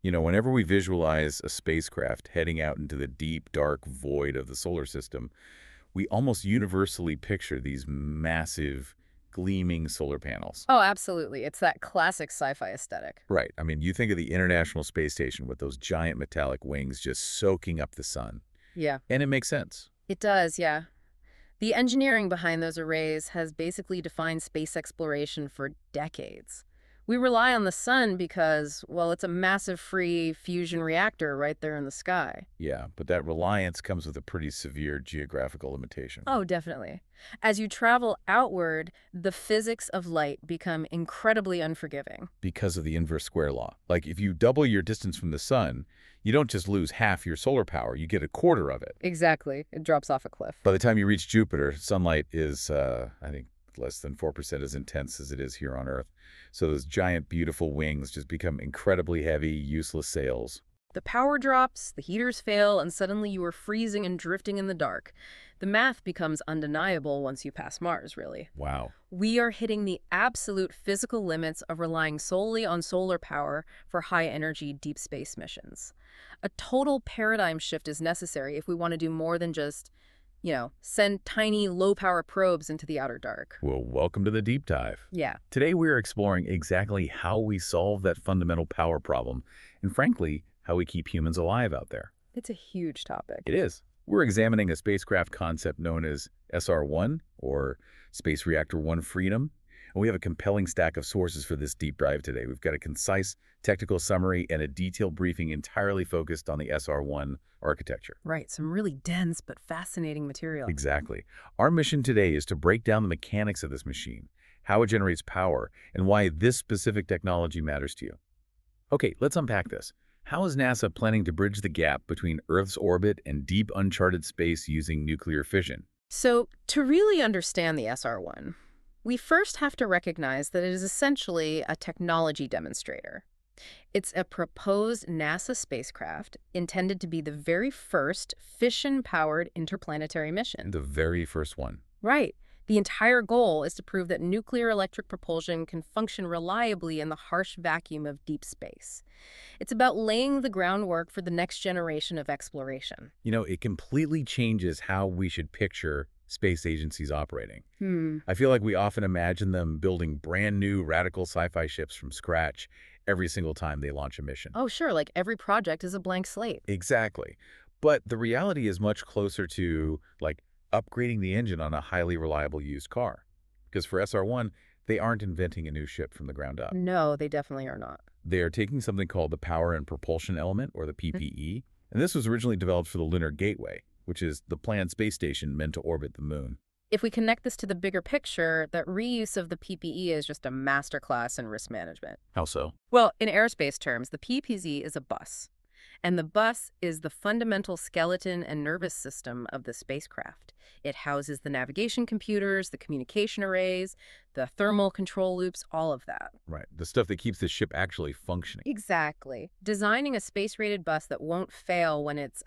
You know, whenever we visualize a spacecraft heading out into the deep, dark void of the solar system, we almost universally picture these massive, gleaming solar panels. Oh, absolutely. It's that classic sci-fi aesthetic. Right. I mean, you think of the International Space Station with those giant metallic wings just soaking up the sun. Yeah, And it makes sense. it does, yeah. The engineering behind those arrays has basically defined space exploration for decades. We rely on the sun because, well, it's a massive free fusion reactor right there in the sky. Yeah, but that reliance comes with a pretty severe geographical limitation. Oh, definitely. As you travel outward, the physics of light become incredibly unforgiving. Because of the inverse square law. Like, if you double your distance from the sun, you don't just lose half your solar power, you get a quarter of it. Exactly. It drops off a cliff. By the time you reach Jupiter, sunlight is, I think, less than 4% as intense as it is here on Earth. So those giant, beautiful wings just become incredibly heavy, useless sails. The power drops, the heaters fail, and suddenly you are freezing and drifting in the dark. The math becomes undeniable once you pass Mars, really. Wow. We are hitting the absolute physical limits of relying solely on solar power for high-energy deep space missions. A total paradigm shift is necessary if we want to do more than just, send tiny, low-power probes into the outer dark. Well, welcome to the deep dive. Yeah. Today we're exploring exactly how we solve that fundamental power problem, and frankly, how we keep humans alive out there. It's a huge topic. It is. We're examining a spacecraft concept known as SR-1, or Space Reactor 1 Freedom, and we have a compelling stack of sources for this deep dive today. We've got a concise technical summary and a detailed briefing entirely focused on the SR-1 architecture. Right, some really dense but fascinating material. Exactly. Our mission today is to break down the mechanics of this machine, how it generates power, and why this specific technology matters to you. Okay, let's unpack this. How is NASA planning to bridge the gap between Earth's orbit and deep uncharted space using nuclear fission? So, to really understand the SR-1, we first have to recognize that it is essentially a technology demonstrator. It's a proposed NASA spacecraft intended to be the very first fission-powered interplanetary mission. The very first one. Right. The entire goal is to prove that nuclear electric propulsion can function reliably in the harsh vacuum of deep space. It's about laying the groundwork for the next generation of exploration. You know, it completely changes how we should picture space agencies operating. I feel like we often imagine them building brand new radical sci-fi ships from scratch every single time they launch a mission. Oh, sure, like every project is a blank slate. Exactly. But the reality is much closer to, like, upgrading the engine on a highly reliable used car. Because for SR-1, they aren't inventing a new ship from the ground up. No, they definitely are not. They are taking something called the Power and Propulsion Element, or the PPE, and this was originally developed for the Lunar Gateway, which is the planned space station meant to orbit the moon. If we connect this to the bigger picture, that reuse of the PPE is just a masterclass in risk management. How so? Well, in aerospace terms, the PPZ is a bus, and the bus is the fundamental skeleton and nervous system of the spacecraft. It houses the navigation computers, the communication arrays, the thermal control loops, all of that. Right, the stuff that keeps the ship actually functioning. Exactly. Designing a space-rated bus that won't fail when it's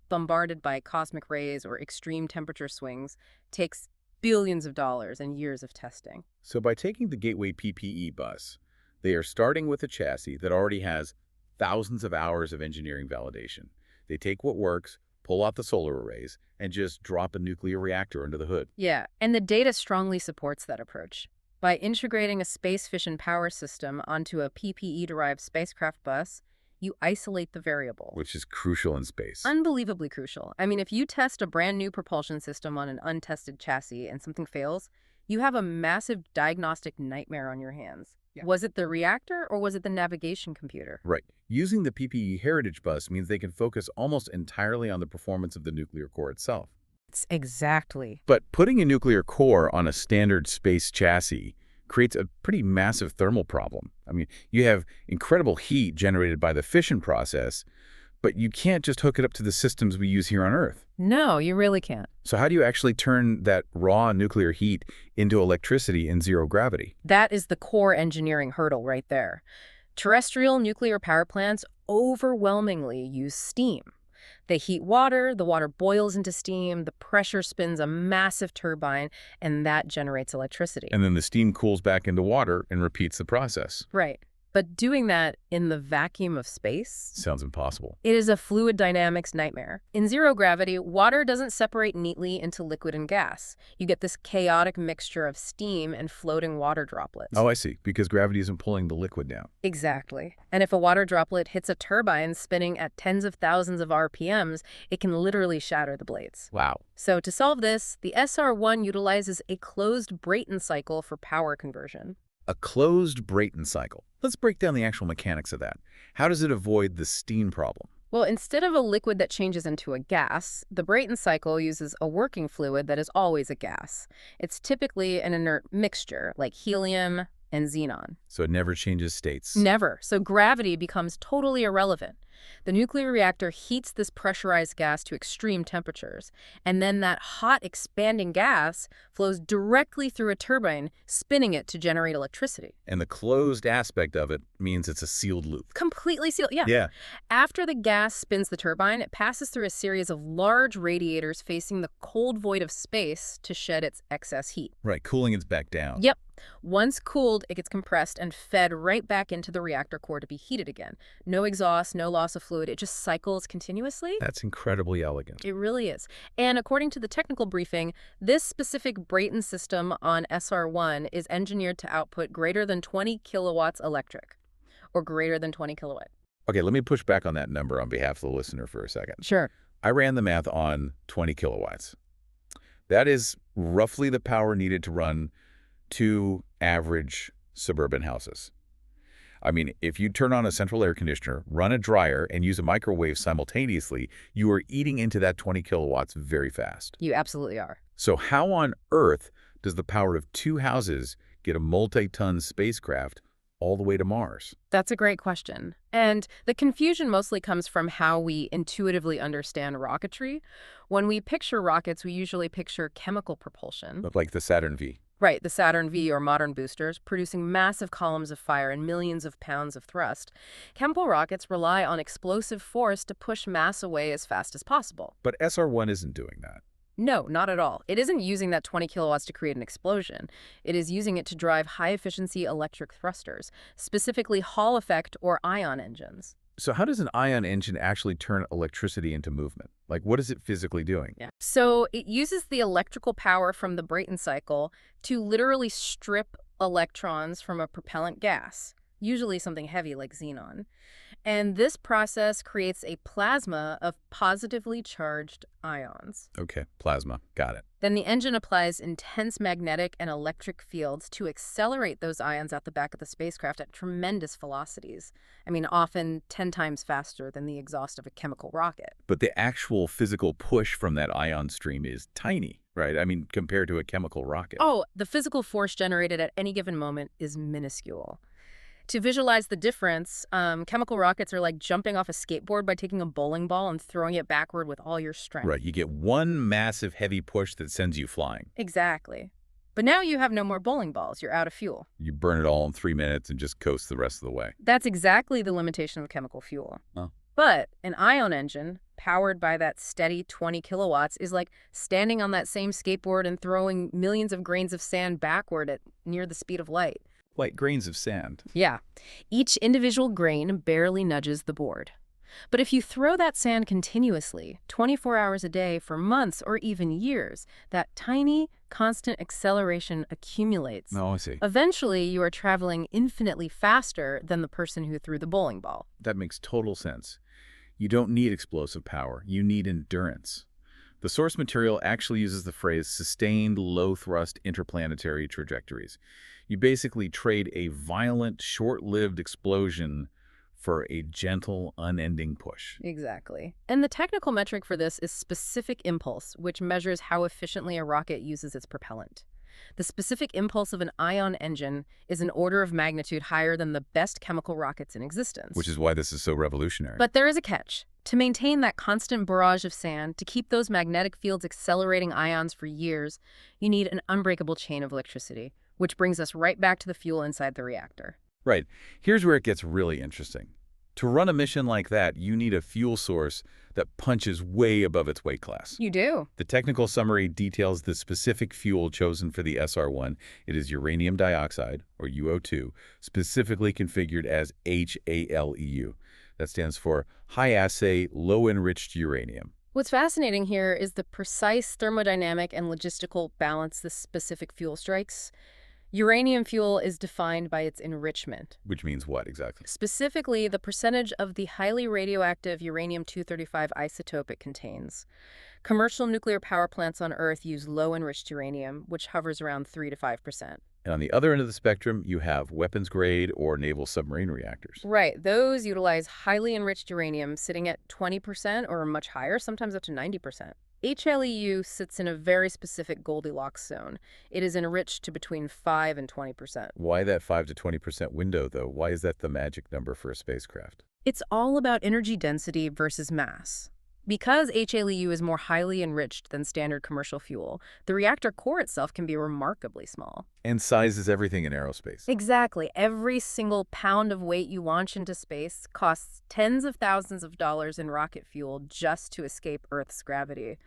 bombarded by cosmic rays or extreme temperature swings takes billions of dollars and years of testing. So by taking the Gateway PPE bus, they are starting with a chassis that already has thousands of hours of engineering validation. They take what works, pull out the solar arrays, and just drop a nuclear reactor under the hood. Yeah, and the data strongly supports that approach. By integrating a space fission power system onto a PPE-derived spacecraft bus, you isolate the variable. Which is crucial in space. Unbelievably crucial. I mean, if you test a brand new propulsion system on an untested chassis and something fails, you have a massive diagnostic nightmare on your hands. Yeah. Was it the reactor or was it the navigation computer? Right. Using the PPE Heritage Bus means they can focus almost entirely on the performance of the nuclear core itself. Exactly. But putting a nuclear core on a standard space chassis creates a pretty massive thermal problem. I mean, you have incredible heat generated by the fission process, but you can't just hook it up to the systems we use here on Earth. No, you really can't. So how do you actually turn that raw nuclear heat into electricity in zero gravity? That is the core engineering hurdle right there. Terrestrial nuclear power plants overwhelmingly use steam. They heat water, the water boils into steam, the pressure spins a massive turbine, and that generates electricity. And then the steam cools back into water and repeats the process. Right. But doing that in the vacuum of space? Sounds impossible. It is a fluid dynamics nightmare. In zero gravity, water doesn't separate neatly into liquid and gas. You get this chaotic mixture of steam and floating water droplets. Oh, I see. Because gravity isn't pulling the liquid down. Exactly. And if a water droplet hits a turbine spinning at tens of thousands of RPMs, it can literally shatter the blades. Wow. So to solve this, the SR-1 utilizes a closed Brayton cycle for power conversion. A closed Brayton cycle. Let's break down the actual mechanics of that. How does it avoid the steam problem? Well, instead of a liquid that changes into a gas, the Brayton cycle uses a working fluid that is always a gas. It's typically an inert mixture, like helium and xenon. So it never changes states. Never. So gravity becomes totally irrelevant. The nuclear reactor heats this pressurized gas to extreme temperatures, and then that hot, expanding gas flows directly through a turbine, spinning it to generate electricity. And the closed aspect of it means it's a sealed loop. Completely sealed, yeah. Yeah. After the gas spins the turbine, it passes through a series of large radiators facing the cold void of space to shed its excess heat. Right, cooling it back down. Yep. Once cooled, it gets compressed and fed right back into the reactor core to be heated again. No exhaust, no loss of fluid. It just cycles continuously. That's incredibly elegant. It really is. And according to the technical briefing, this specific Brayton system on SR-1 is engineered to output greater than 20 kilowatts electric, or greater than 20 kilowatt. Okay, let me push back on that number on behalf of the listener for a second. Sure. I ran the math on 20 kilowatts. That is roughly the power needed to run 2 average suburban houses. I mean, if you turn on a central air conditioner, run a dryer, and use a microwave simultaneously, you are eating into that 20 kilowatts very fast. You absolutely are. So how on earth does the power of 2 houses get a multi-ton spacecraft all the way to Mars? That's a great question. And the confusion mostly comes from how we intuitively understand rocketry. When we picture rockets, we usually picture chemical propulsion. Like the Saturn V. Right, the Saturn V or modern boosters, producing massive columns of fire and millions of pounds of thrust. Chemical rockets rely on explosive force to push mass away as fast as possible. But SR-1 isn't doing that. No, not at all. It isn't using that 20 kilowatts to create an explosion. It is using it to drive high-efficiency electric thrusters, specifically Hall effect or ion engines. So how does an ion engine actually turn electricity into movement? Like, what is it physically doing? Yeah. So it uses the electrical power from the Brayton cycle to literally strip electrons from a propellant gas, usually something heavy like xenon. And this process creates a plasma of positively charged ions. Okay, plasma. Got it. Then the engine applies intense magnetic and electric fields to accelerate those ions out the back of the spacecraft at tremendous velocities. I mean, often 10 times faster than the exhaust of a chemical rocket. But the actual physical push from that ion stream is tiny, right? I mean, compared to a chemical rocket. Oh, the physical force generated at any given moment is minuscule. To visualize the difference, chemical rockets are like jumping off a skateboard by taking a bowling ball and throwing it backward with all your strength. Right, you get one massive heavy push that sends you flying. Exactly. But now you have no more bowling balls. You're out of fuel. You burn it all in 3 minutes and just coast the rest of the way. That's exactly the limitation of chemical fuel. Oh. But an ion engine, powered by that steady 20 kilowatts, is like standing on that same skateboard and throwing millions of grains of sand backward at near the speed of light. Like grains of sand. Yeah. Each individual grain barely nudges the board. But if you throw that sand continuously, 24 hours a day for months or even years, that tiny, constant acceleration accumulates. Oh, I see. Eventually, you are traveling infinitely faster than the person who threw the bowling ball. That makes total sense. You don't need explosive power. You need endurance. The source material actually uses the phrase sustained low-thrust interplanetary trajectories. You basically trade a violent, short-lived explosion for a gentle, unending push. Exactly. And the technical metric for this is specific impulse, which measures how efficiently a rocket uses its propellant. The specific impulse of an ion engine is an order of magnitude higher than the best chemical rockets in existence. Which is why this is so revolutionary. But there is a catch. To maintain that constant barrage of sand, to keep those magnetic fields accelerating ions for years, you need an unbreakable chain of electricity, which brings us right back to the fuel inside the reactor. Right. Here's where it gets really interesting. To run a mission like that, you need a fuel source that punches way above its weight class. You do. The technical summary details the specific fuel chosen for the SR-1. It is uranium dioxide, or UO2, specifically configured as HALEU. That stands for high-assay, low-enriched uranium. What's fascinating here is the precise thermodynamic and logistical balance this specific fuel strikes. Uranium fuel is defined by its enrichment. Which means what exactly? Specifically, the percentage of the highly radioactive uranium-235 isotope it contains. Commercial nuclear power plants on Earth use low-enriched uranium, which hovers around 3 to 5%. And on the other end of the spectrum, you have weapons-grade or naval submarine reactors. Right. Those utilize highly enriched uranium sitting at 20% or much higher, sometimes up to 90%. HLEU sits in a very specific Goldilocks zone. It is enriched to between 5 and 20%. Why that 5 to 20% window, though? Why is that the magic number for a spacecraft? It's all about energy density versus mass. Because HALEU is more highly enriched than standard commercial fuel, the reactor core itself can be remarkably small. And size is everything in aerospace. Exactly. Every single pound of weight you launch into space costs tens of thousands of dollars in rocket fuel just to escape Earth's gravity.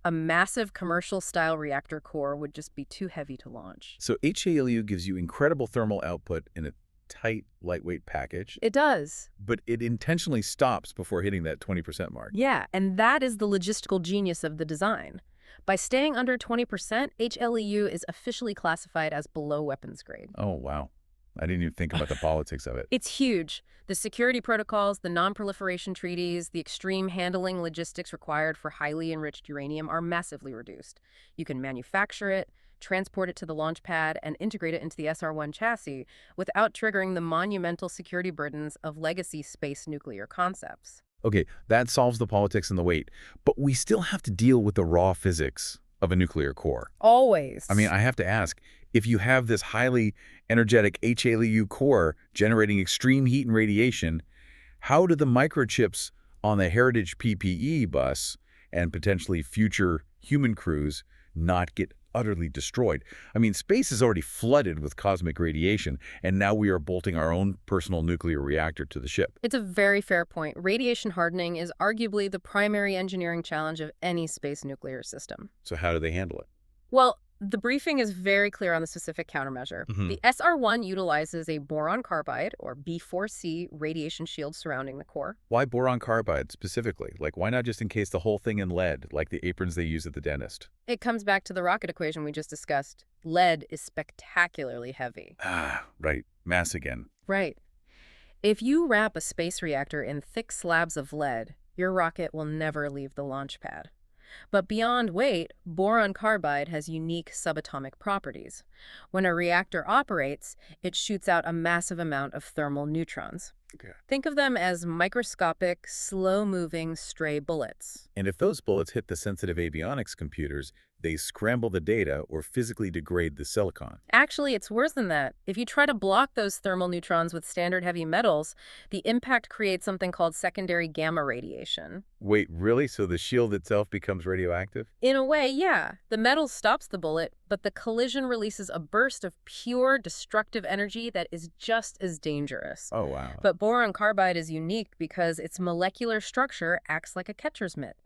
A massive commercial-style reactor core would just be too heavy to launch. So HALEU gives you incredible thermal output in a tight, lightweight package. It does. But it intentionally stops before hitting that 20% mark. Yeah, and that is the logistical genius of the design. By staying under 20%, HLEU is officially classified as below weapons grade. Oh, wow. I didn't even think about the politics of it. It's huge. The security protocols, the non-proliferation treaties, the extreme handling logistics required for highly enriched uranium are massively reduced. You can manufacture it, transport it to the launch pad, and integrate it into the SR-1 chassis without triggering the monumental security burdens of legacy space nuclear concepts. Okay, that solves the politics and the weight, but we still have to deal with the raw physics of a nuclear core. Always. I mean, I have to ask, if you have this highly energetic HALEU core generating extreme heat and radiation, how do the microchips on the Heritage PPE bus and potentially future human crews not get utterly destroyed? I mean, space is already flooded with cosmic radiation, and now we are bolting our own personal nuclear reactor to the ship. It's a very fair point. Radiation hardening is arguably the primary engineering challenge of any space nuclear system. So how do they handle it? Well, the briefing is very clear on the specific countermeasure. The SR-1 utilizes a boron carbide, or B4C, radiation shield surrounding the core. Why boron carbide specifically? Like, why not just encase the whole thing in lead, like the aprons they use at the dentist? It comes back to the rocket equation we just discussed. Lead is spectacularly heavy. Ah, right. Mass again. Right. If you wrap a space reactor in thick slabs of lead, your rocket will never leave the launch pad. But beyond weight, boron carbide has unique subatomic properties. When a reactor operates, it shoots out a massive amount of thermal neutrons. Okay. Think of them as microscopic, slow-moving stray bullets. And if those bullets hit the sensitive avionics computers, they scramble the data or physically degrade the silicon. Actually, it's worse than that. If you try to block those thermal neutrons with standard heavy metals, the impact creates something called secondary gamma radiation. Wait, really? So the shield itself becomes radioactive? In a way, yeah. The metal stops the bullet, but the collision releases a burst of pure destructive energy that is just as dangerous. Oh, wow. But boron carbide is unique because its molecular structure acts like a catcher's mitt.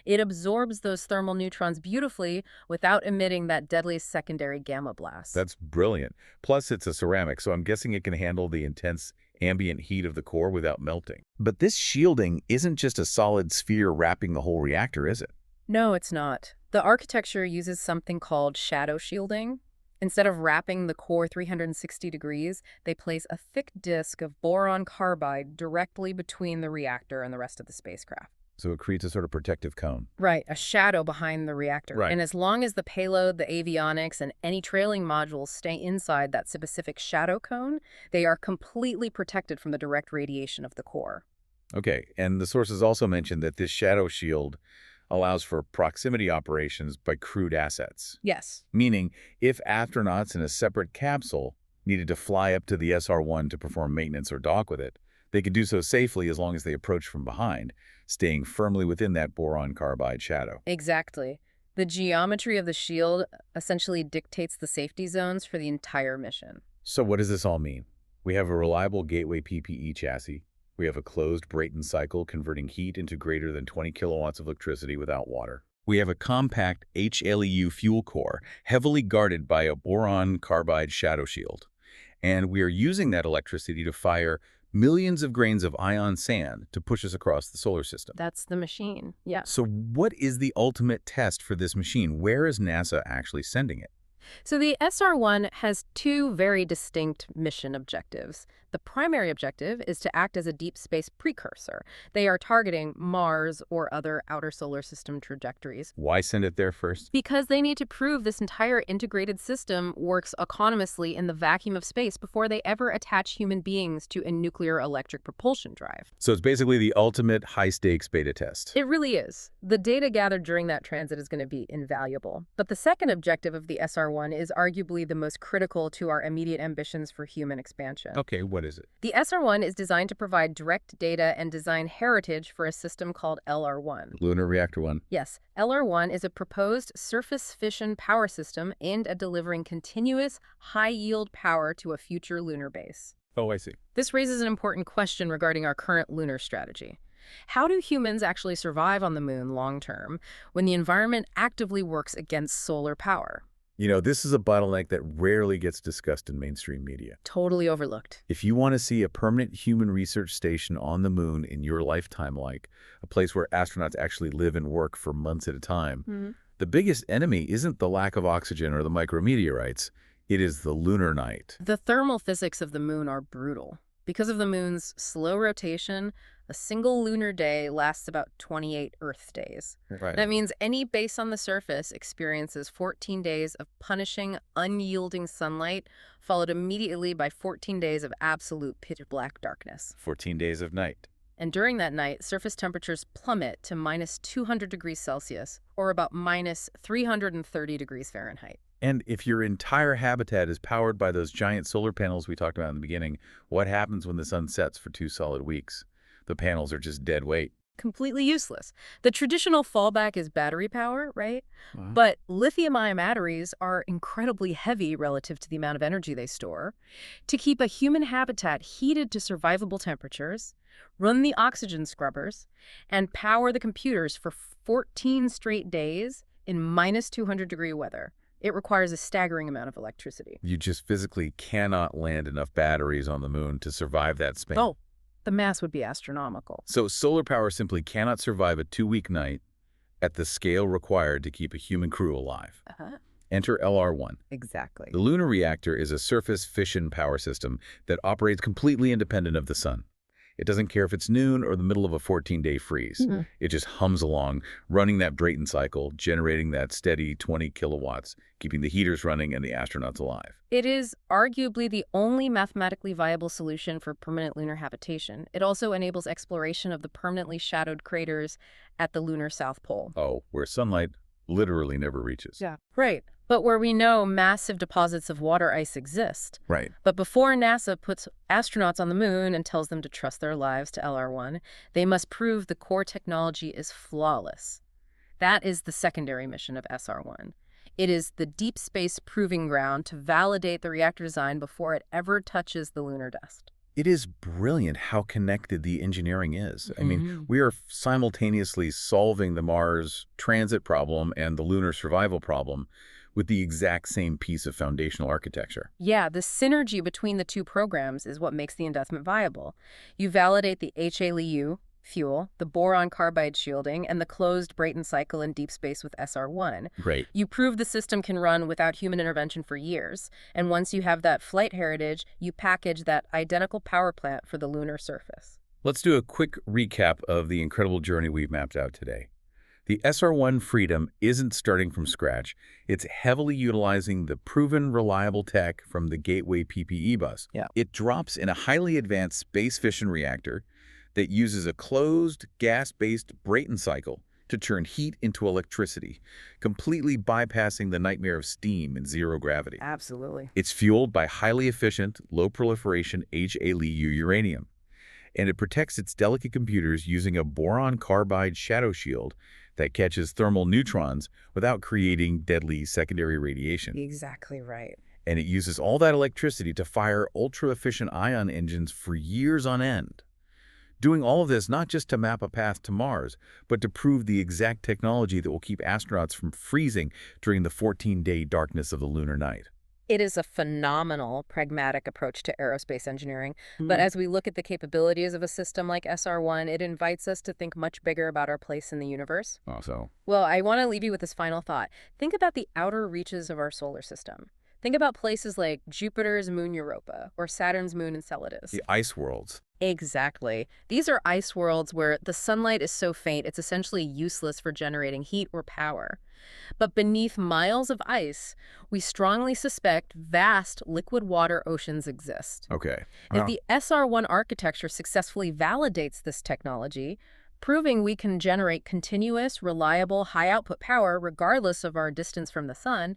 It absorbs those thermal neutrons beautifully without emitting that deadly secondary gamma blast. That's brilliant. Plus, it's a ceramic, so I'm guessing it can handle the intense ambient heat of the core without melting. But this shielding isn't just a solid sphere wrapping the whole reactor, is it? No, it's not. The architecture uses something called shadow shielding. Instead of wrapping the core 360 degrees, they place a thick disk of boron carbide directly between the reactor and the rest of the spacecraft. So it creates a sort of protective cone. Right, a shadow behind the reactor. Right. And as long as the payload, the avionics, and any trailing modules stay inside that specific shadow cone, they are completely protected from the direct radiation of the core. Okay, and the sources also mentioned that this shadow shield allows for proximity operations by crewed assets. Yes. Meaning, if astronauts in a separate capsule needed to fly up to the SR-1 to perform maintenance or dock with it, they could do so safely as long as they approached from behind, staying firmly within that boron carbide shadow. Exactly. The geometry of the shield essentially dictates the safety zones for the entire mission. So what does this all mean? We have a reliable Gateway PPE chassis. We We have a closed Brayton cycle converting heat into greater than 20 kilowatts of electricity without water. We have a compact HLEU fuel core, heavily guarded by a boron carbide shadow shield. And we are using that electricity to fire millions of grains of ion sand to push us across the solar system. That's the machine. Yeah. So what is the ultimate test for this machine? Where is NASA actually sending it? So the SR-1 has two very distinct mission objectives. The primary objective is to act as a deep space precursor. They are targeting Mars or other outer solar system trajectories. Why send it there first? Because they need to prove this entire integrated system works autonomously in the vacuum of space before they ever attach human beings to a nuclear electric propulsion drive. So it's basically the ultimate high-stakes beta test. It really is. The data gathered during that transit is going to be invaluable. But the second objective of the SR-1 is arguably the most critical to our immediate ambitions for human expansion. Okay, what is it? The SR-1 is designed to provide direct data and design heritage for a system called LR-1. Lunar Reactor 1. Yes, LR-1 is a proposed surface fission power system aimed at delivering continuous, high-yield power to a future lunar base. Oh, I see. This raises an important question regarding our current lunar strategy. How do humans actually survive on the moon long-term when the environment actively works against solar power? You know, this is a bottleneck that rarely gets discussed in mainstream media. Totally overlooked. If you want to see a permanent human research station on the moon in your lifetime, like a place where astronauts actually live and work for months at a time, the biggest enemy isn't the lack of oxygen or the micrometeorites. It is the lunar night. The thermal physics of the moon are brutal. Because of the moon's slow rotation, a single lunar day lasts about 28 Earth days. Right. That means any base on the surface experiences 14 days of punishing, unyielding sunlight, followed immediately by 14 days of absolute pitch-black darkness. 14 days of night. And during that night, surface temperatures plummet to minus 200 degrees Celsius, or about minus 330 degrees Fahrenheit. And if your entire habitat is powered by those giant solar panels we talked about in the beginning, what happens when the sun sets for 2 solid weeks? The panels are just dead weight. Completely useless. The traditional fallback is battery power, right? Wow. But lithium-ion batteries are incredibly heavy relative to the amount of energy they store. To keep a human habitat heated to survivable temperatures, run the oxygen scrubbers, and power the computers for 14 straight days in minus 200-degree weather, it requires a staggering amount of electricity. You just physically cannot land enough batteries on the moon to survive that span. Oh, the mass would be astronomical. So solar power simply cannot survive a 2-week night at the scale required to keep a human crew alive. Enter LR1. Exactly. The lunar reactor is a surface fission power system that operates completely independent of the sun. It doesn't care if it's noon or the middle of a 14-day freeze. It just hums along, running that Brayton cycle, generating that steady 20 kilowatts, keeping the heaters running and the astronauts alive. It is arguably the only mathematically viable solution for permanent lunar habitation. It also enables exploration of the permanently shadowed craters at the lunar South Pole. Oh, where sunlight literally never reaches. Yeah. Right. But where we know massive deposits of water ice exist. Right. But before NASA puts astronauts on the moon and tells them to trust their lives to LR1, they must prove the core technology is flawless. That is the secondary mission of SR1. It is the deep space proving ground to validate the reactor design before it ever touches the lunar dust. It is brilliant how connected the engineering is. I mean, we are simultaneously solving the Mars transit problem and the lunar survival problem with the exact same piece of foundational architecture. Yeah, the synergy between the two programs is what makes the investment viable. You validate the HLEU fuel, the boron carbide shielding, and the closed Brayton cycle in deep space with SR1. Right. You prove the system can run without human intervention for years. And once you have that flight heritage, you package that identical power plant for the lunar surface. Let's do a quick recap of the incredible journey we've mapped out today. The SR1 Freedom isn't starting from scratch. It's heavily utilizing the proven reliable tech from the Gateway PPE bus. Yeah. It drops in a highly advanced space fission reactor that uses a closed gas-based Brayton cycle to turn heat into electricity, completely bypassing the nightmare of steam and zero gravity. Absolutely. It's fueled by highly efficient, low-proliferation HLEU uranium, and it protects its delicate computers using a boron carbide shadow shield that catches thermal neutrons without creating deadly secondary radiation. Exactly right. And it uses all that electricity to fire ultra-efficient ion engines for years on end. Doing all of this not just to map a path to Mars, but to prove the exact technology that will keep astronauts from freezing during the 14-day darkness of the lunar night. It is a phenomenal, pragmatic approach to aerospace engineering. But Hmm. as we look at the capabilities of a system like SR1, it invites us to think much bigger about our place in the universe. Also, Well, I want to leave you with this final thought. Think about the outer reaches of our solar system. Think about places like Jupiter's moon Europa or Saturn's moon Enceladus. the ice worlds. Exactly. These are ice worlds where the sunlight is so faint it's essentially useless for generating heat or power. But beneath miles of ice, we strongly suspect vast liquid water oceans exist. Okay. If Well, the SR1 architecture successfully validates this technology, proving we can generate continuous, reliable, high-output power regardless of our distance from the sun,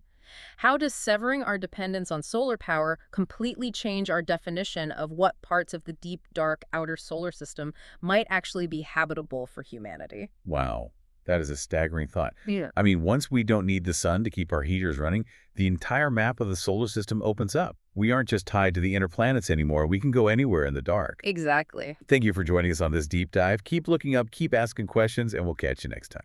how does severing our dependence on solar power completely change our definition of what parts of the deep, dark outer solar system might actually be habitable for humanity? wow. That is a staggering thought. Yeah. I mean, once we don't need the sun to keep our heaters running, the entire map of the solar system opens up. We aren't just tied to the inner planets anymore. We can go anywhere in the dark. Exactly. Thank you for joining us on this deep dive. Keep looking up, keep asking questions, and we'll catch you next time.